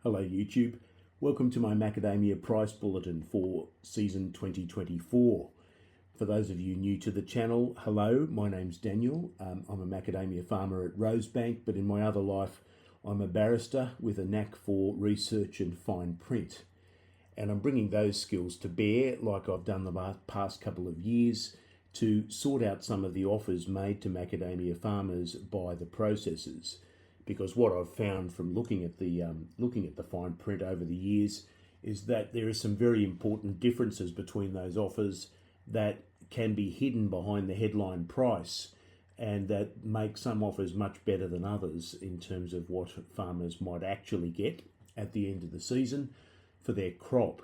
Hello YouTube, welcome to my macadamia price bulletin for season 2024. For those of you new to the channel, hello, my name's Daniel. I'm a macadamia farmer at Rosebank, but in my other life I'm a barrister with a knack for research and fine print. And I'm bringing those skills to bear, like I've done the past couple of years, to sort out some of the offers made to macadamia farmers by the processors. Because what I've found from looking at the fine print over the years is that there are some very important differences between those offers that can be hidden behind the headline price, and that make some offers much better than others in terms of what farmers might actually get at the end of the season for their crop.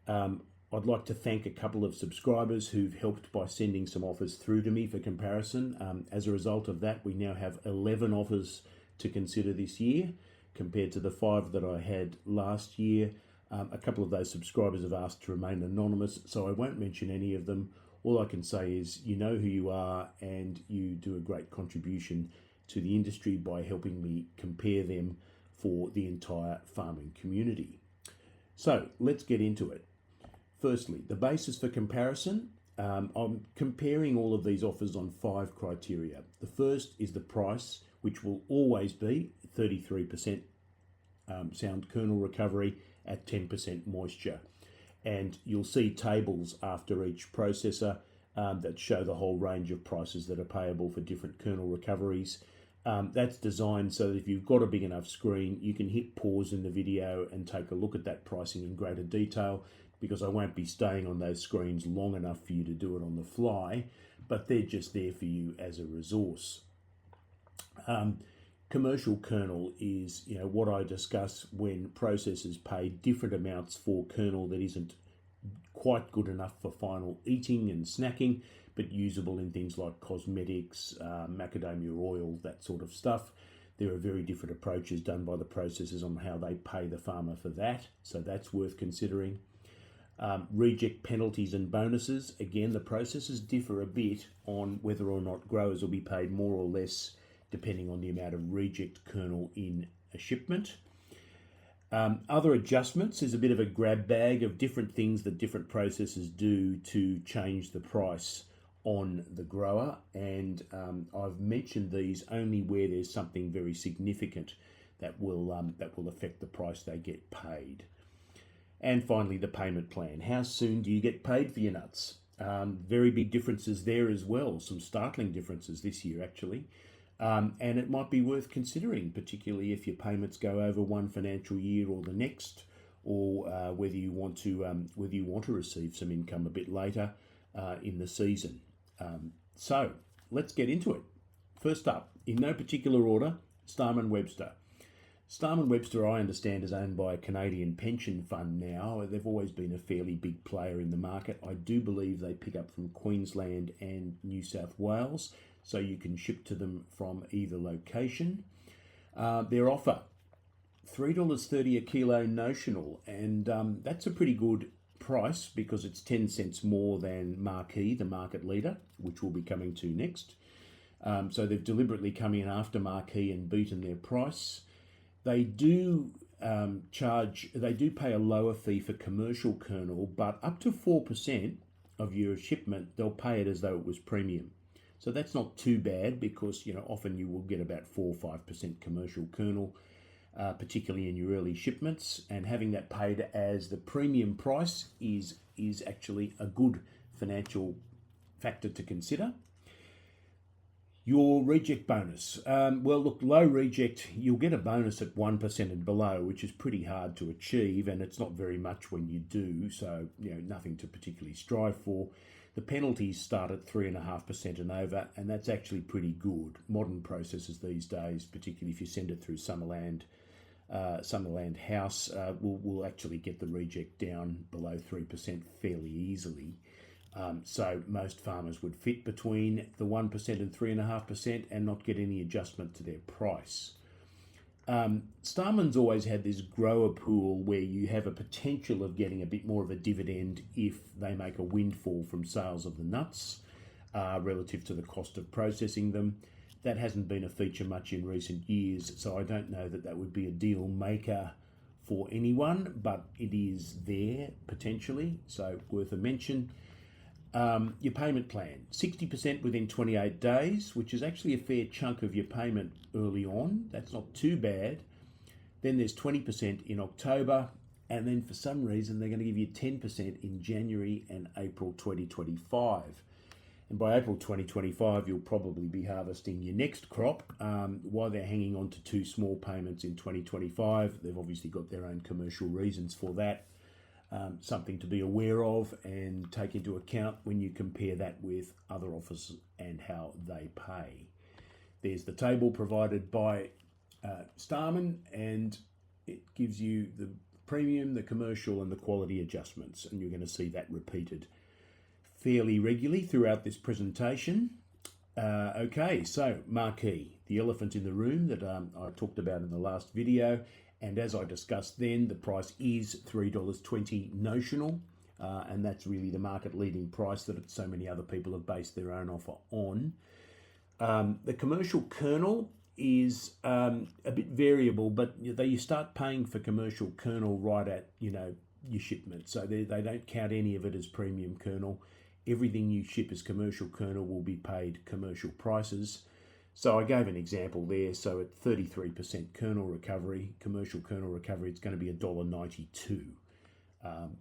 I'd like to thank a couple of subscribers who've helped by sending some offers through to me for comparison. As a result of that, we now have 11 offers to consider this year compared to the 5 that I had last year. A couple of those subscribers have asked to remain anonymous, so I won't mention any of them. All I can say is you know who you are and you do a great contribution to the industry by helping me compare them for the entire farming community. So let's get into it. Firstly, the basis for comparison. I'm comparing all of these offers on 5 criteria. The first is the price, which will always be 33% sound kernel recovery at 10% moisture. And you'll see tables after each processor that show the whole range of prices that are payable for different kernel recoveries. That's designed so that if you've got a big enough screen, you can hit pause in the video and take a look at that pricing in greater detail, because I won't be staying on those screens long enough for you to do it on the fly, but they're just there for you as a resource. Commercial kernel is what I discuss when processors pay different amounts for kernel that isn't quite good enough for final eating and snacking, but usable in things like cosmetics, macadamia oil, that sort of stuff. There are very different approaches done by the processors on how they pay the farmer for that, so that's worth considering. Reject penalties and bonuses. Again, the processors differ a bit on whether or not growers will be paid more or less depending on the amount of reject kernel in a shipment. Other adjustments is a bit of a grab bag of different things that different processors do to change the price on the grower, and I've mentioned these only where there's something very significant that will affect the price they get paid. And finally, the payment plan. How soon do you get paid for your nuts? Very big differences there as well, some startling differences this year actually. And it might be worth considering, particularly if your payments go over one financial year or the next, or whether you want to receive some income a bit later in the season. So let's get into it. First up, in no particular order, Starman Webster. Starman Webster, I understand, is owned by a Canadian pension fund now. They've always been a fairly big player in the market. I do believe they pick up from Queensland and New South Wales, so you can ship to them from either location. Their offer, $3.30 a kilo notional, and that's a pretty good price because it's 10 cents more than Marquee, the market leader, which we'll be coming to next. So they've deliberately come in after Marquee and beaten their price. They do pay a lower fee for commercial kernel, but up to 4% of your shipment, they'll pay it as though it was premium. So that's not too bad, because often you will get about 4 or 5% commercial kernel, particularly in your early shipments, and having that paid as the premium price is actually a good financial factor to consider. Your reject bonus. Well, look, low reject, you'll get a bonus at 1% and below, which is pretty hard to achieve, and it's not very much when you do, so nothing to particularly strive for. The penalties start at 3.5% and over, and that's actually pretty good. Modern processors these days, particularly if you send it through Summerland House, will actually get the reject down below 3% fairly easily. So most farmers would fit between the 1% and 3.5% and not get any adjustment to their price. Starman's always had this grower pool where you have a potential of getting a bit more of a dividend if they make a windfall from sales of the nuts relative to the cost of processing them. That hasn't been a feature much in recent years, so I don't know that that would be a deal maker for anyone, but it is there potentially, so worth a mention. Your payment plan, 60% within 28 days, which is actually a fair chunk of your payment early on. That's not too bad. Then there's 20% in October, and then for some reason they're going to give you 10% in January and April 2025. And by April 2025, you'll probably be harvesting your next crop. While they're hanging on to 2 small payments in 2025, they've obviously got their own commercial reasons for that. Something to be aware of and take into account when you compare that with other offers and how they pay. There's the table provided by Starman, and it gives you the premium, the commercial and the quality adjustments, and you're going to see that repeated fairly regularly throughout this presentation. Okay, so Marquee, the elephant in the room that I talked about in the last video. And as I discussed then, the price is $3.20 notional, and that's really the market leading price that so many other people have based their own offer on. The commercial kernel is a bit variable, but you start paying for commercial kernel right at your shipment. So they don't count any of it as premium kernel. Everything you ship as commercial kernel will be paid commercial prices. So I gave an example there. So at 33% kernel recovery, commercial kernel recovery, it's going to be $1.92.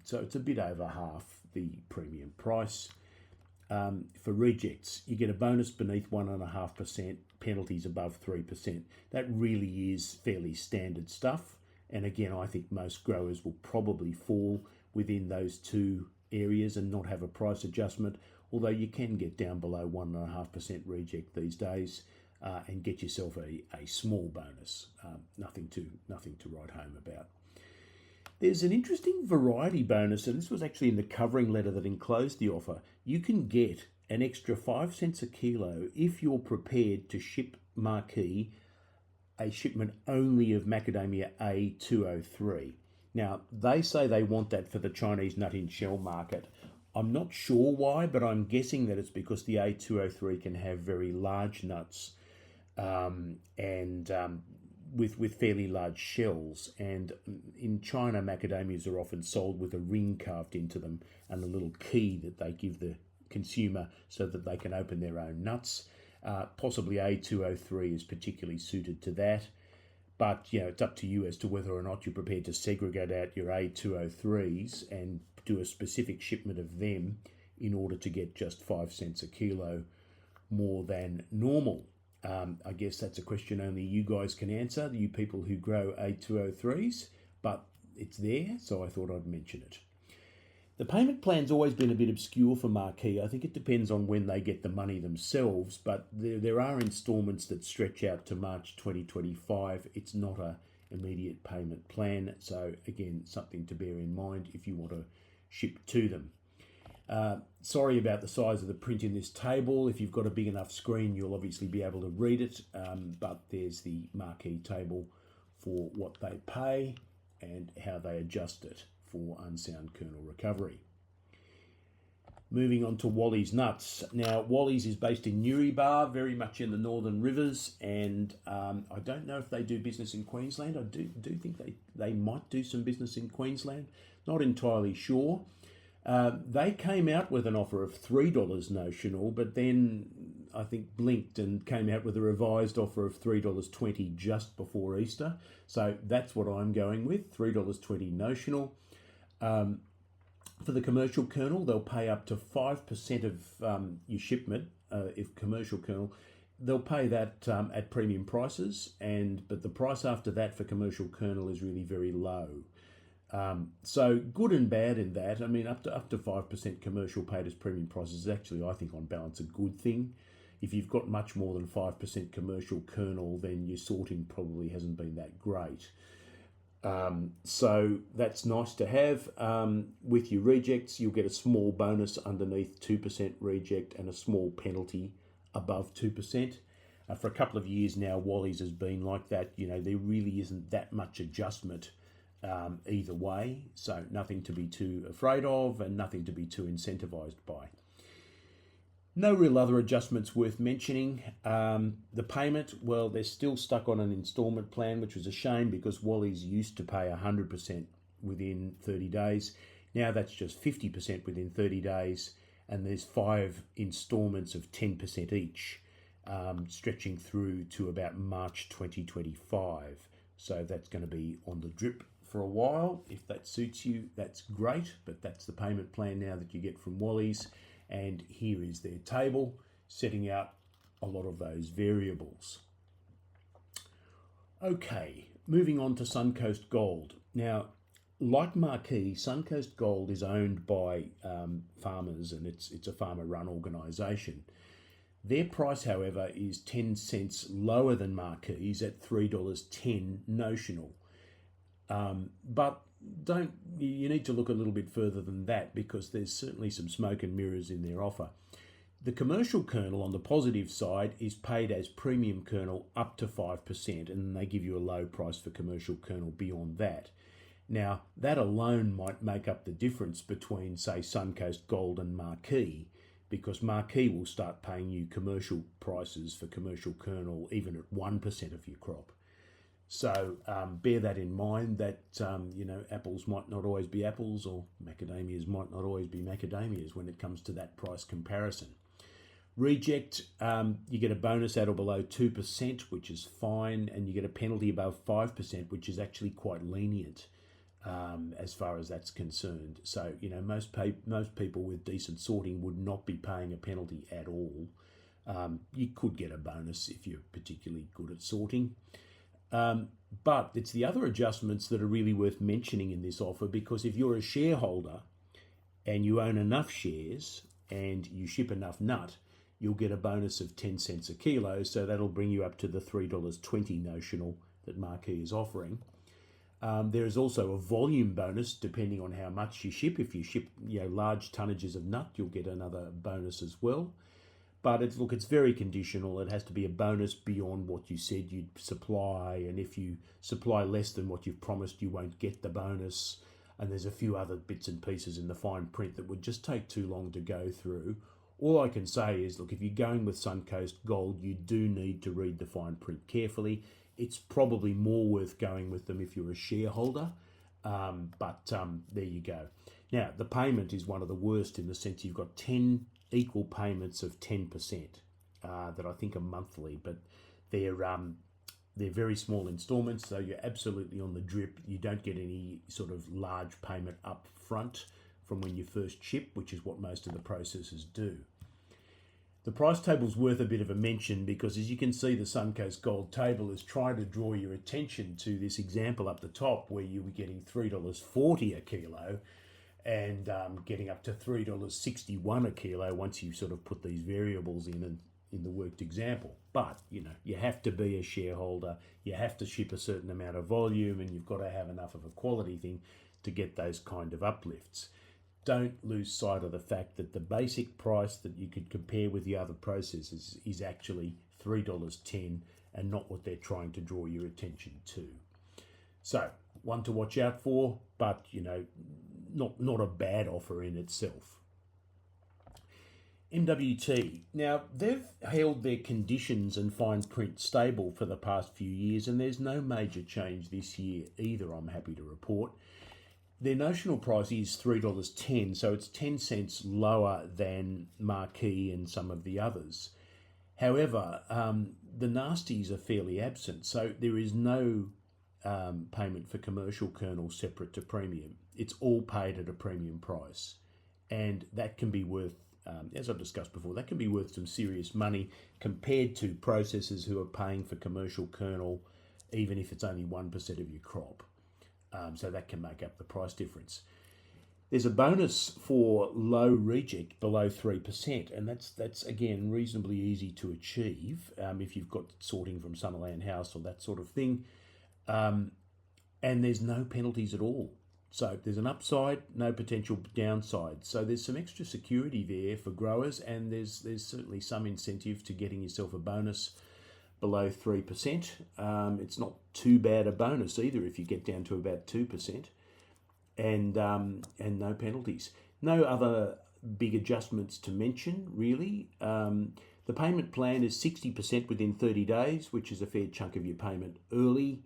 So it's a bit over half the premium price. For rejects, you get a bonus beneath 1.5%, penalties above 3%. That really is fairly standard stuff. And again, I think most growers will probably fall within those 2 areas and not have a price adjustment, although you can get down below 1.5% reject these days. And get yourself a small bonus. Nothing to write home about. There's an interesting variety bonus, and this was actually in the covering letter that enclosed the offer. You can get an extra 5 cents a kilo if you're prepared to ship Marquee a shipment only of Macadamia A203. Now, they say they want that for the Chinese nut in shell market. I'm not sure why, but I'm guessing that it's because the A203 can have very large nuts with fairly large shells, and in China macadamias are often sold with a ring carved into them and a little key that they give the consumer so that they can open their own nuts. Possibly A203 is particularly suited to that, but it's up to you as to whether or not you're prepared to segregate out your A203s and do a specific shipment of them in order to get just 5 cents a kilo more than normal. I guess that's a question only you guys can answer, you people who grow A203s, but it's there, so I thought I'd mention it. The payment plan's always been a bit obscure for Marquee. I think it depends on when they get the money themselves, but there are instalments that stretch out to March 2025. It's not an immediate payment plan, so again, something to bear in mind if you want to ship to them. Sorry about the size of the print in this table. If you've got a big enough screen, you'll obviously be able to read it, but there's the Marquee table for what they pay and how they adjust it for unsound kernel recovery. Moving on to Wally's Nuts. Now, Wally's is based in Newrybar, very much in the Northern Rivers, and I don't know if they do business in Queensland. I do think they might do some business in Queensland. Not entirely sure. They came out with an offer of $3 notional, but then I think blinked and came out with a revised offer of $3.20 just before Easter. So that's what I'm going with, $3.20 notional. For the commercial kernel, they'll pay up to 5% of your shipment, if commercial kernel. They'll pay that at premium prices, but the price after that for commercial kernel is really very low. So good and bad in that. I mean, up to 5% commercial paid as premium prices is actually, I think, on balance, a good thing. If you've got much more than 5% commercial kernel, then your sorting probably hasn't been that great. So that's nice to have. With your rejects, you'll get a small bonus underneath 2% reject and a small penalty above 2%. For a couple of years now, Wally's has been like that. There really isn't that much adjustment either way, so nothing to be too afraid of and nothing to be too incentivized by. No real other adjustments worth mentioning. The payment, well, they're still stuck on an instalment plan, which was a shame because Wally's used to pay 100% within 30 days. Now that's just 50% within 30 days, and there's 5 instalments of 10% each, stretching through to about March 2025. So that's going to be on the drip for a while. If that suits you, that's great, but that's the payment plan now that you get from Wally's. And here is their table setting out a lot of those variables. Okay, moving on to Suncoast Gold. Now, like Marquee, Suncoast Gold is owned by farmers, and it's a farmer-run organisation. Their price, however, is 10 cents lower than Marquee's at $3.10 notional. But you need to look a little bit further than that, because there's certainly some smoke and mirrors in their offer. The commercial kernel on the positive side is paid as premium kernel up to 5%, and they give you a low price for commercial kernel beyond that. Now, that alone might make up the difference between, say, Suncoast Gold and Marquee, because Marquee will start paying you commercial prices for commercial kernel even at 1% of your crop. So bear that in mind, that apples might not always be apples, or macadamias might not always be macadamias when it comes to that price comparison. Reject, you get a bonus at or below 2%, which is fine, and you get a penalty above 5%, which is actually quite lenient as far as that's concerned. So, most people with decent sorting would not be paying a penalty at all. You could get a bonus if you're particularly good at sorting. But it's the other adjustments that are really worth mentioning in this offer, because if you're a shareholder and you own enough shares and you ship enough nut, you'll get a bonus of 10 cents a kilo, so that'll bring you up to the $3.20 notional that Marquee is offering. There is also a volume bonus depending on how much you ship. If you ship large tonnages of nut, you'll get another bonus as well. But it's very conditional. It has to be a bonus beyond what you said you'd supply, and if you supply less than what you've promised, you won't get the bonus. And there's a few other bits and pieces in the fine print that would just take too long to go through. All I can say is, look, if you're going with Suncoast Gold, you do need to read the fine print carefully. It's probably more worth going with them if you're a shareholder, but there you go. Now, the payment is one of the worst, in the sense you've got 10 equal payments of 10% that I think are monthly, but they're very small instalments, so you're absolutely on the drip. You don't get any sort of large payment up front from when you first ship, which is what most of the processors do. The price table's worth a bit of a mention, because as you can see, the Suncoast Gold table is trying to draw your attention to this example up the top, where you were getting $3.40 a kilo and getting up to $3.61 a kilo once you sort of put these variables in the worked example. But, you have to be a shareholder, you have to ship a certain amount of volume, and you've got to have enough of a quality thing to get those kind of uplifts. Don't lose sight of the fact that the basic price that you could compare with the other processors is actually $3.10, and not what they're trying to draw your attention to. So, one to watch out for, but, not a bad offer in itself. MWT. Now, they've held their conditions and fine print stable for the past few years, and there's no major change this year either, I'm happy to report. Their notional price is $3.10, so it's 10 cents lower than Marquee and some of the others. However, the nasties are fairly absent, so there is no payment for commercial kernel separate to premium. It's all paid at a premium price, and that can be worth, as I've discussed before, that can be worth some serious money compared to processors who are paying for commercial kernel, even if it's only 1% of your crop. So that can make up the price difference. There's a bonus for low reject below 3%, and that's again reasonably easy to achieve if you've got sorting from Summerland House or that sort of thing. And there's no penalties at all. So there's an upside, no potential downside. So there's some extra security there for growers, and there's certainly some incentive to getting yourself a bonus below 3%. It's not too bad a bonus either if you get down to about 2%, and no penalties. No other big adjustments to mention, really. The payment plan is 60% within 30 days, which is a fair chunk of your payment early.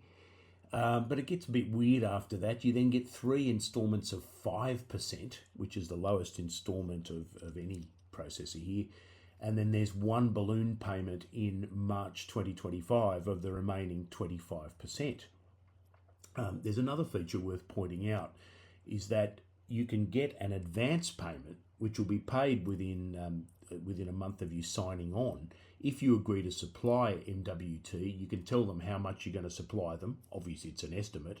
But it gets a bit weird after that. You then get 3 instalments of 5%, which is the lowest instalment of any processor here. And then there's 1 balloon payment in March 2025 of the remaining 25%. There's another feature worth pointing out, is that you can get an advance payment, which will be paid within a month of you signing on. If you agree to supply MWT, you can tell them how much you're going to supply them. Obviously, it's an estimate.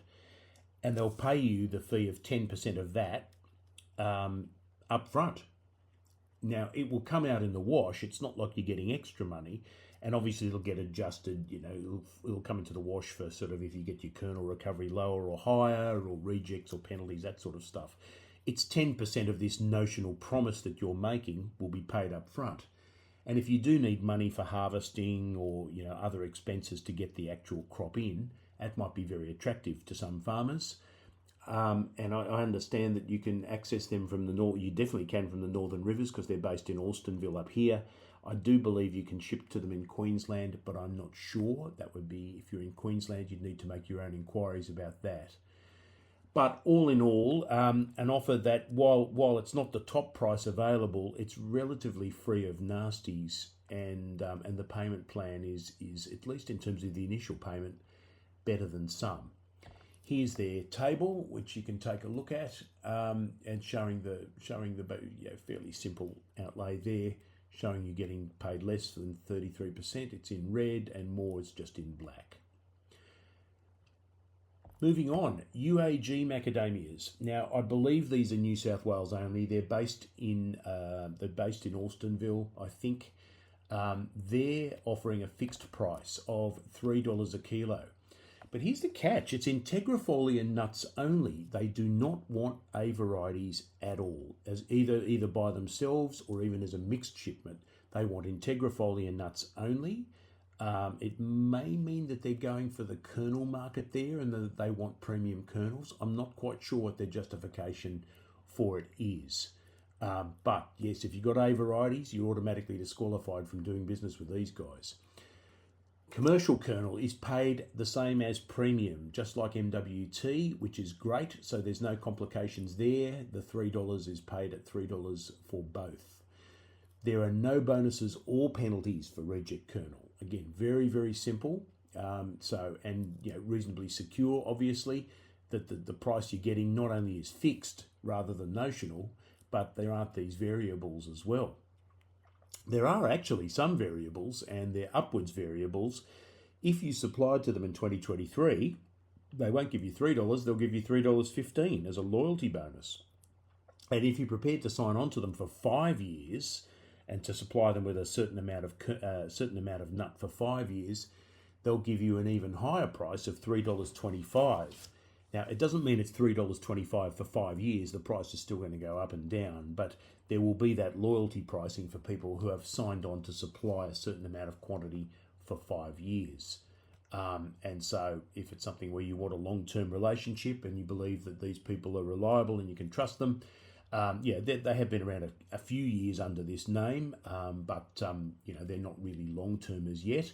And they'll pay you the fee of 10% of that up front. Now, it will come out in the wash. It's not like you're getting extra money. And obviously, it'll get adjusted. It'll come into the wash for sort of if you get your kernel recovery lower or higher, or rejects or penalties, that sort of stuff. It's 10% of this notional promise that you're making will be paid up front. And if you do need money for harvesting or other expenses to get the actual crop in, that might be very attractive to some farmers. And I understand that you can access them from the north. You definitely can from the Northern Rivers because they're based in Alstonville up here. I do believe you can ship to them in Queensland, but I'm not sure. That would be, if you're in Queensland, you'd need to make your own inquiries about that. But all in all, an offer that, while it's not the top price available, it's relatively free of nasties, and the payment plan is, at least in terms of the initial payment, better than some. Here's their table, which you can take a look at, and showing the fairly simple outlay there, showing you getting paid less than 33%. It's in red, and more is just in black. Moving on, UAG macadamias. Now, I believe these are New South Wales only. They're based in Alstonville, I think. They're offering a fixed price of $3 a kilo. But here's the catch: it's integrafoliar nuts only. They do not want A varieties at all, as either by themselves or even as a mixed shipment. They want integrafoliar nuts only. It may mean that they're going for the kernel market there and that they want premium kernels. I'm not quite sure what their justification for it is. But yes, if you've got A varieties, you're automatically disqualified from doing business with these guys. Commercial kernel is paid the same as premium, just like MWT, which is great. So there's no complications there. The $3 is paid at $3 for both. There are no bonuses or penalties for reject kernel. Again, very, very simple. Reasonably secure, obviously, that the price you're getting not only is fixed rather than notional, but there aren't these variables as well. There are actually some variables, and they're upwards variables. If you supplied to them in 2023, they won't give you $3, they'll give you $3.15 as a loyalty bonus. And if you're prepared to sign on to them for 5 years and to supply them with a certain amount of nut for 5 years, they'll give you an even higher price of $3.25. Now, it doesn't mean it's $3.25 for 5 years. The price is still going to go up and down, but there will be that loyalty pricing for people who have signed on to supply a certain amount of quantity for 5 years. And so if it's something where you want a long-term relationship and you believe that these people are reliable and you can trust them, they have been around a few years under this name, but they're not really long-termers yet.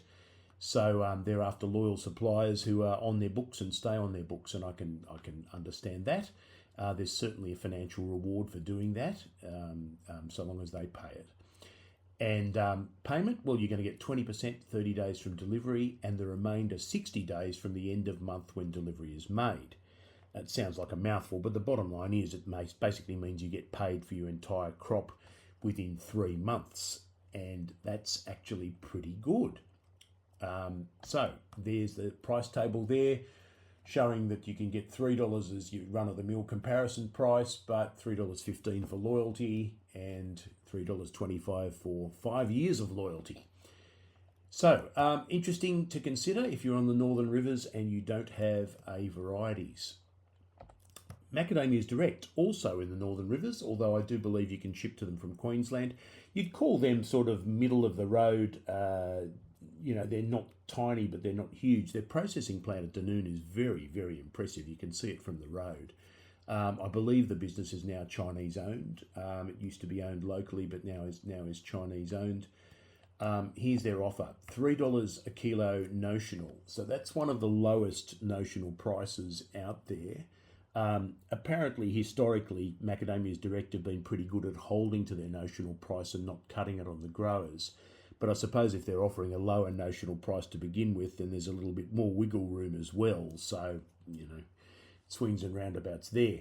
So they're after loyal suppliers who are on their books and stay on their books, and I can understand that. There's certainly a financial reward for doing that, so long as they pay it. And payment, well, you're going to get 20% 30 days from delivery, and the remainder 60 days from the end of month when delivery is made. That sounds like a mouthful, but the bottom line is it basically means you get paid for your entire crop within 3 months, and that's actually pretty good. So there's the price table there, showing that you can get $3 as your run-of-the-mill comparison price, but $3.15 for loyalty and $3.25 for 5 years of loyalty. So interesting to consider if you're on the Northern Rivers and you don't have A varieties. Macadamias Direct, also in the Northern Rivers, although I do believe you can ship to them from Queensland. You'd call them sort of middle of the road. They're not tiny, but they're not huge. Their processing plant at Dunoon is very, very impressive. You can see it from the road. I believe the business is now Chinese owned. It used to be owned locally, but now is Chinese owned. Here's their offer: $3 a kilo notional. So that's one of the lowest notional prices out there. Apparently, historically, Macadamias Direct have been pretty good at holding to their notional price and not cutting it on the growers. But I suppose if they're offering a lower notional price to begin with, then there's a little bit more wiggle room as well. So, swings and roundabouts there.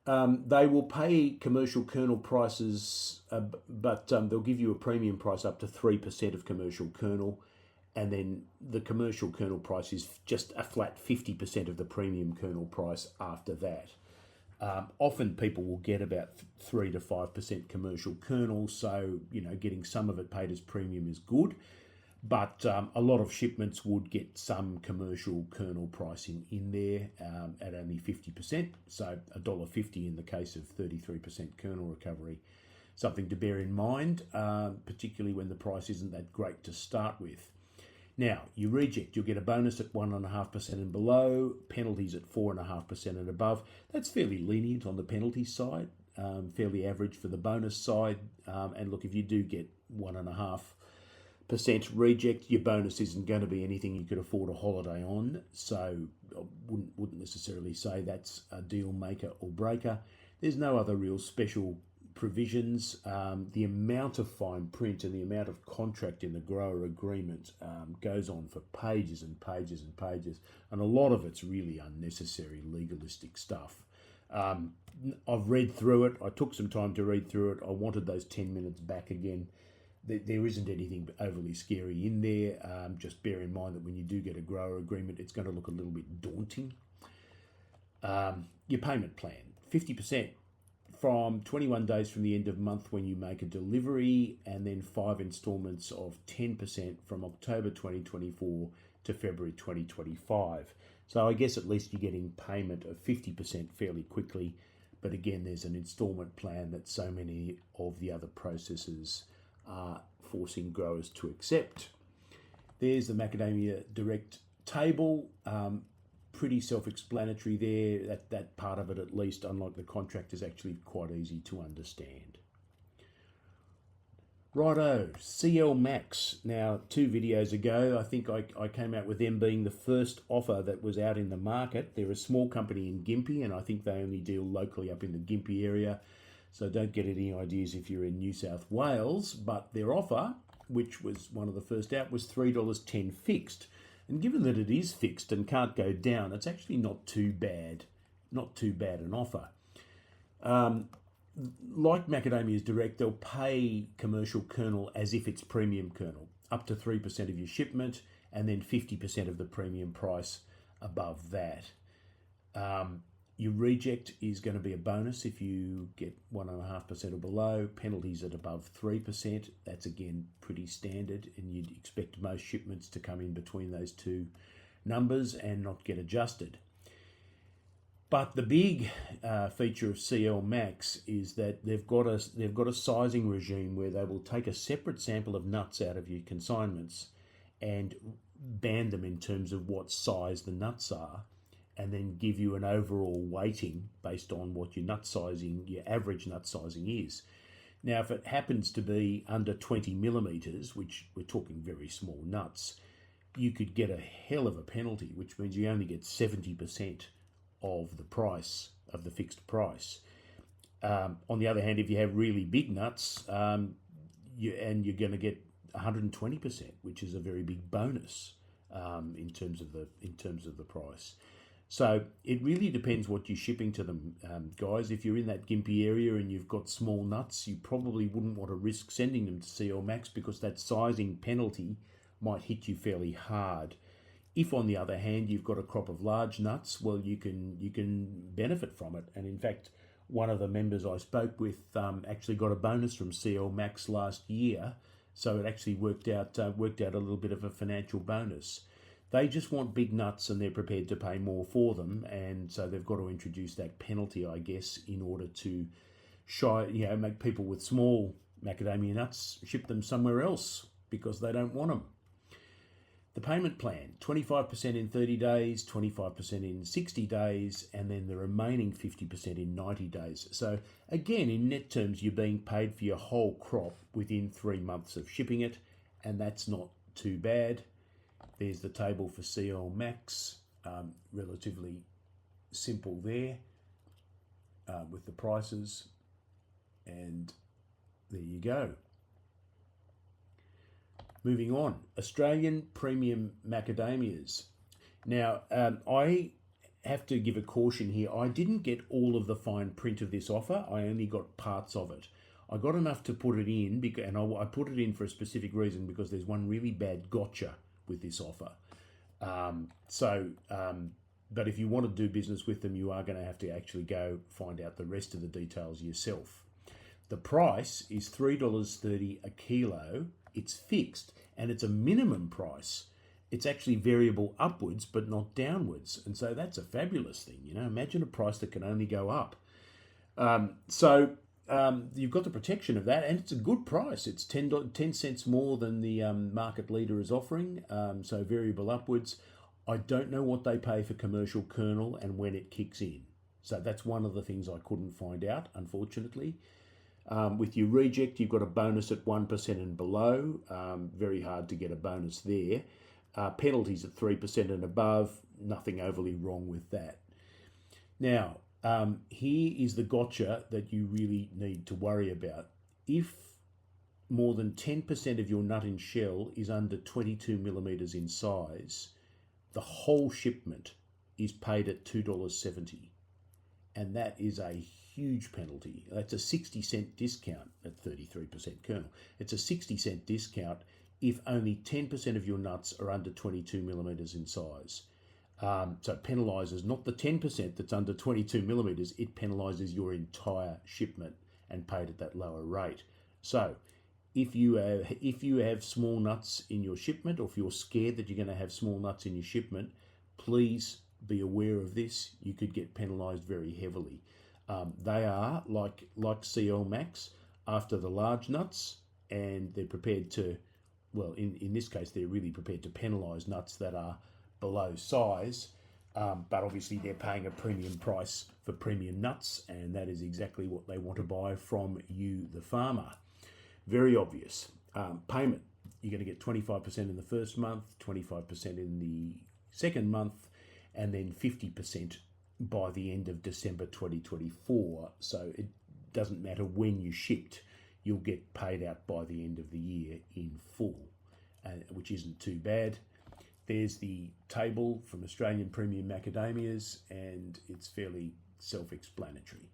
They will pay commercial kernel prices, but they'll give you a premium price up to 3% of commercial kernel. And then the commercial kernel price is just a flat 50% of the premium kernel price after that. Often people will get about 3 to 5% commercial kernel, so getting some of it paid as premium is good. But a lot of shipments would get some commercial kernel pricing in there at only 50%, so $1.50 in the case of 33% kernel recovery. Something to bear in mind, particularly when the price isn't that great to start with. Now, you reject, you'll get a bonus at 1.5% and below, penalties at 4.5% and above. That's fairly lenient on the penalty side, fairly average for the bonus side. And look, if you do get 1.5% reject, your bonus isn't going to be anything you could afford a holiday on. So I wouldn't necessarily say that's a deal maker or breaker. There's no other real special provisions. The amount of fine print and the amount of contract in the grower agreement goes on for pages and pages and pages, and a lot of it's really unnecessary legalistic stuff. I've read through it. I took some time to read through it. I wanted those 10 minutes back again. There isn't anything overly scary in there. Just bear in mind that when you do get a grower agreement, it's going to look a little bit daunting. Your payment plan, 50% from 21 days from the end of month when you make a delivery, and then 5 installments of 10% from October 2024 to February 2025. So I guess at least you're getting payment of 50% fairly quickly. But again, there's an installment plan that so many of the other processors are forcing growers to accept. There's the Macadamia Direct table. Pretty self-explanatory there. That part of it, at least, unlike the contract, is actually quite easy to understand. Righto, CoMax. Now, 2 videos ago, I think I came out with them being the first offer that was out in the market. They're a small company in Gympie, and I think they only deal locally up in the Gympie area. So don't get any ideas if you're in New South Wales. But their offer, which was one of the first out, was $3.10 fixed. And given that it is fixed and can't go down, it's actually not too bad an offer. Like Macadamias Direct, they'll pay commercial kernel as if it's premium kernel, up to 3% of your shipment, and then 50% of the premium price above that. Your reject is going to be a bonus if you get 1.5% or below. Penalties at above 3%. That's again pretty standard, and you'd expect most shipments to come in between those two numbers and not get adjusted. But the big feature of CoMax is that they've got a sizing regime where they will take a separate sample of nuts out of your consignments and band them in terms of what size the nuts are, and then give you an overall weighting based on what your average nut sizing is. Now, if it happens to be under 20 millimeters, which we're talking very small nuts, you could get a hell of a penalty, which means you only get 70% of the price of the fixed price. On the other hand, if you have really big nuts, you're going to get 120%, which is a very big bonus in terms of the price. So it really depends what you're shipping to them, guys. If you're in that Gympie area and you've got small nuts, you probably wouldn't want to risk sending them to CoMax because that sizing penalty might hit you fairly hard. If, on the other hand, you've got a crop of large nuts, well, you can benefit from it. And in fact, one of the members I spoke with actually got a bonus from CoMax last year, so it actually worked out a little bit of a financial bonus. They just want big nuts and they're prepared to pay more for them, and so they've got to introduce that penalty, I guess, in order to make people with small macadamia nuts ship them somewhere else because they don't want them. The payment plan, 25% in 30 days, 25% in 60 days, and then the remaining 50% in 90 days. So again, in net terms, you're being paid for your whole crop within 3 months of shipping it, and that's not too bad. There's the table for CoMax, relatively simple there with the prices, and there you go. Moving on, Australian Premium Macadamias. Now, I have to give a caution here. I didn't get all of the fine print of this offer. I only got parts of it. I got enough to put it in, and I put it in for a specific reason, because there's one really bad gotcha with this offer. But if you want to do business with them, you are going to have to actually go find out the rest of the details yourself. The price is $3.30 a kilo. It's fixed, and it's a minimum price. It's actually variable upwards, but not downwards. And so that's a fabulous thing. You know, imagine a price that can only go up. You've got the protection of that, and it's a good price. It's 10 cents more than the market leader is offering, so variable upwards. I don't know what they pay for commercial kernel and when it kicks in. So that's one of the things I couldn't find out, unfortunately. With your reject, you've got a bonus at 1% and below. Very hard to get a bonus there. Penalties at 3% and above. Nothing overly wrong with that. Now, here is the gotcha that you really need to worry about. If more than 10% of your nut and shell is under 22 millimeters in size, the whole shipment is paid at $2.70. And that is a huge penalty. That's a 60-cent discount at 33% kernel. It's a 60-cent discount if only 10% of your nuts are under 22 millimeters in size. So it penalises not the 10% that's under 22 millimeters, it penalises your entire shipment and paid at that lower rate. So if you have small nuts in your shipment, or if you're scared that you're going to have small nuts in your shipment, please be aware of this. You could get penalised very heavily. They are like CoMax after the large nuts, and they're prepared to, well, in this case, they're really prepared to penalise nuts that are below size, but obviously they're paying a premium price for premium nuts, and that is exactly what they want to buy from you, the farmer. Very obvious. Payment, you're going to get 25% in the first month, 25% in the second month, and then 50% by the end of December 2024. So it doesn't matter when you shipped, you'll get paid out by the end of the year in full, which isn't too bad. There's the table from Australian Premium Macadamias, and it's fairly self-explanatory.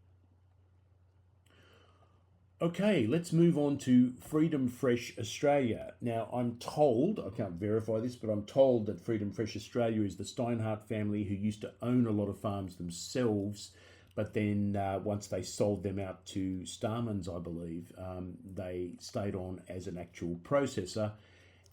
Okay, let's move on to Freedom Fresh Australia. Now, I'm told, I can't verify this, but I'm told that Freedom Fresh Australia is the Steinhardt family who used to own a lot of farms themselves, but then once they sold them out to Starman's, I believe, they stayed on as an actual processor.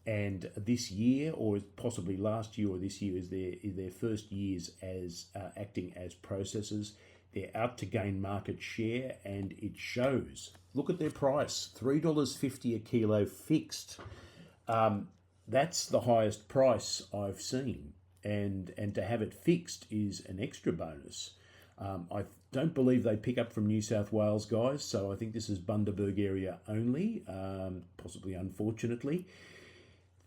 And this year, or possibly last year or this year, is their first years as acting as processors. They're out to gain market share, and it shows. Look at their price, $3.50 a kilo fixed. That's the highest price I've seen, and to have it fixed is an extra bonus. I don't believe they pick up from New South Wales, guys, so I think this is Bundaberg area only, possibly unfortunately.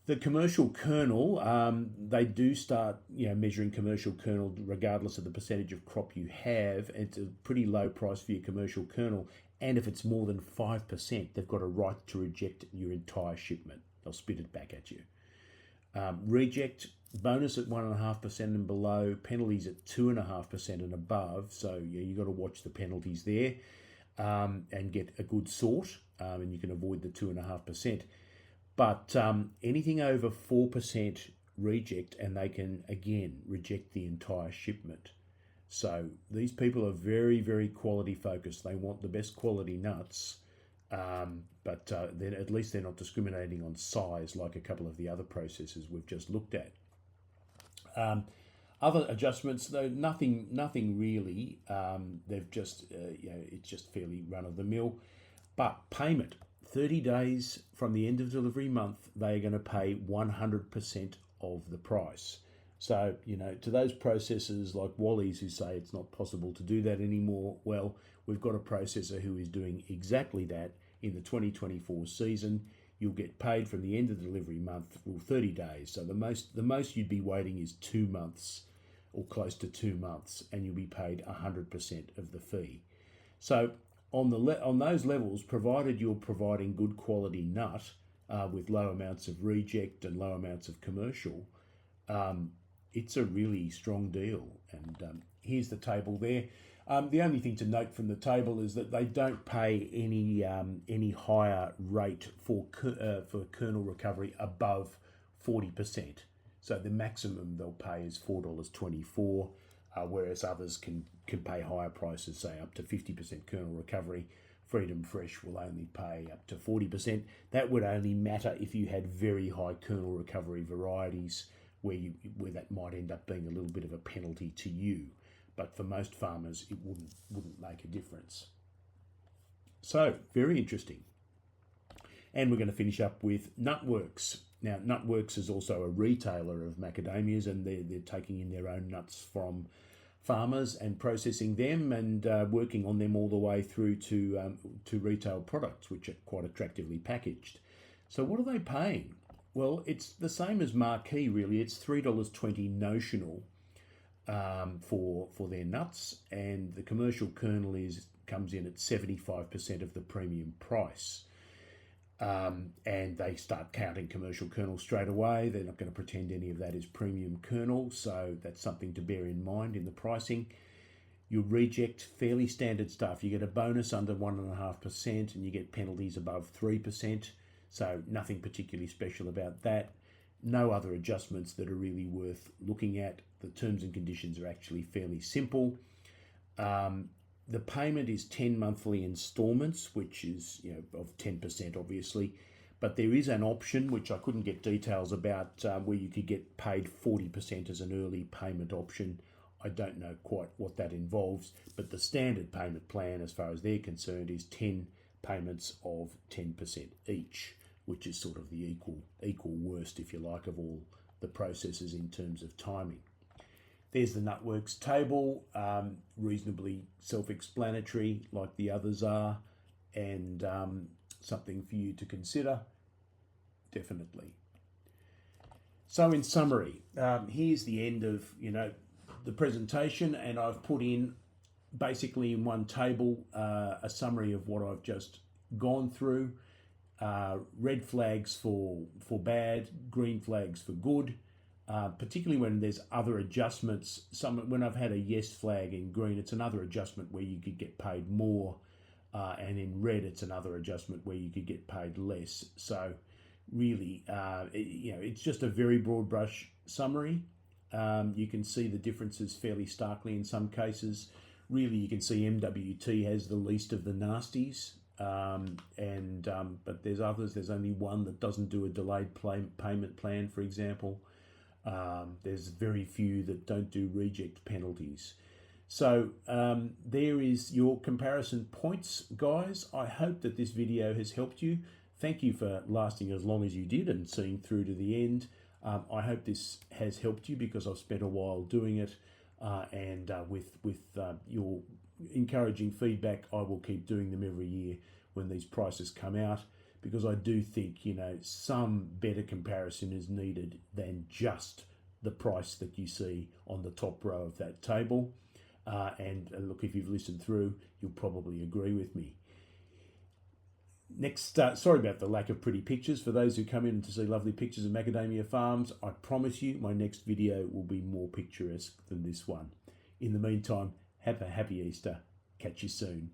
The commercial kernel, they do start, measuring commercial kernel regardless of the percentage of crop you have. It's a pretty low price for your commercial kernel, and if it's more than 5%, they've got a right to reject your entire shipment. They'll spit it back at you. Reject, bonus at 1.5% and below, penalties at 2.5% and above. So you've got to watch the penalties there and get a good sort, and you can avoid the 2.5%. But anything over 4% reject, and they can, again, reject the entire shipment. So these people are very, very quality focused. They want the best quality nuts, but then at least they're not discriminating on size like a couple of the other processors we've just looked at. Other adjustments, though, nothing really. They've just, it's just fairly run of the mill. But payment. 30 days from the end of delivery month, they are going to pay 100% of the price. So, to those processors like Wally's who say it's not possible to do that anymore, well, we've got a processor who is doing exactly that in the 2024 season. You'll get paid from the end of the delivery month, 30 days. So the most you'd be waiting is 2 months or close to 2 months, and you'll be paid 100% of the fee. So on those levels, provided you're providing good quality nut with low amounts of reject and low amounts of commercial, it's a really strong deal. And here's the table there. The only thing to note from the table is that they don't pay any higher rate for kernel recovery above 40%. So the maximum they'll pay is $4.24, whereas others can pay higher prices, say up to 50% kernel recovery. Freedom Fresh will only pay up to 40%. That would only matter if you had very high kernel recovery varieties, where that might end up being a little bit of a penalty to you. But for most farmers, it wouldn't make a difference. So, very interesting. And we're going to finish up with Nutworks. Now, Nutworks is also a retailer of macadamias, and they're taking in their own nuts from farmers and processing them and working on them all the way through to retail products, which are quite attractively packaged. So what are they paying? Well, it's the same as Marquee, really. It's $3.20 notional for their nuts, and the commercial kernel comes in at 75% of the premium price. And they start counting commercial kernel straight away. They're not going to pretend any of that is premium kernel, so that's something to bear in mind in the pricing. You reject fairly standard stuff. You get a bonus under 1.5%, and you get penalties above 3%. So nothing particularly special about that. No other adjustments that are really worth looking at. The terms and conditions are actually fairly simple. The payment is 10 monthly installments, which is of 10% obviously, but there is an option which I couldn't get details about where you could get paid 40% as an early payment option. I don't know quite what that involves, but the standard payment plan as far as they're concerned is 10 payments of 10% each, which is sort of the equal worst, if you like, of all the processes in terms of timing. There's the Nutworks table, reasonably self-explanatory like the others are, and something for you to consider, definitely. So in summary, here's the end of the presentation, and I've put in basically in one table a summary of what I've just gone through. Red flags for bad, green flags for good. Particularly when there's other adjustments. When I've had a yes flag in green, it's another adjustment where you could get paid more, and in red, it's another adjustment where you could get paid less. So really, it's just a very broad brush summary. You can see the differences fairly starkly in some cases. Really, you can see MWT has the least of the nasties, but there's others. There's only one that doesn't do a delayed payment plan, for example. There's very few that don't do reject penalties. So there is your comparison points, guys. I hope that this video has helped you. Thank you for lasting as long as you did and seeing through to the end. I hope this has helped you because I've spent a while doing it, and with your encouraging feedback, I will keep doing them every year when these prices come out, because I do think, some better comparison is needed than just the price that you see on the top row of that table. And look, if you've listened through, you'll probably agree with me. Next, sorry about the lack of pretty pictures. For those who come in to see lovely pictures of macadamia farms, I promise you my next video will be more picturesque than this one. In the meantime, have a happy Easter. Catch you soon.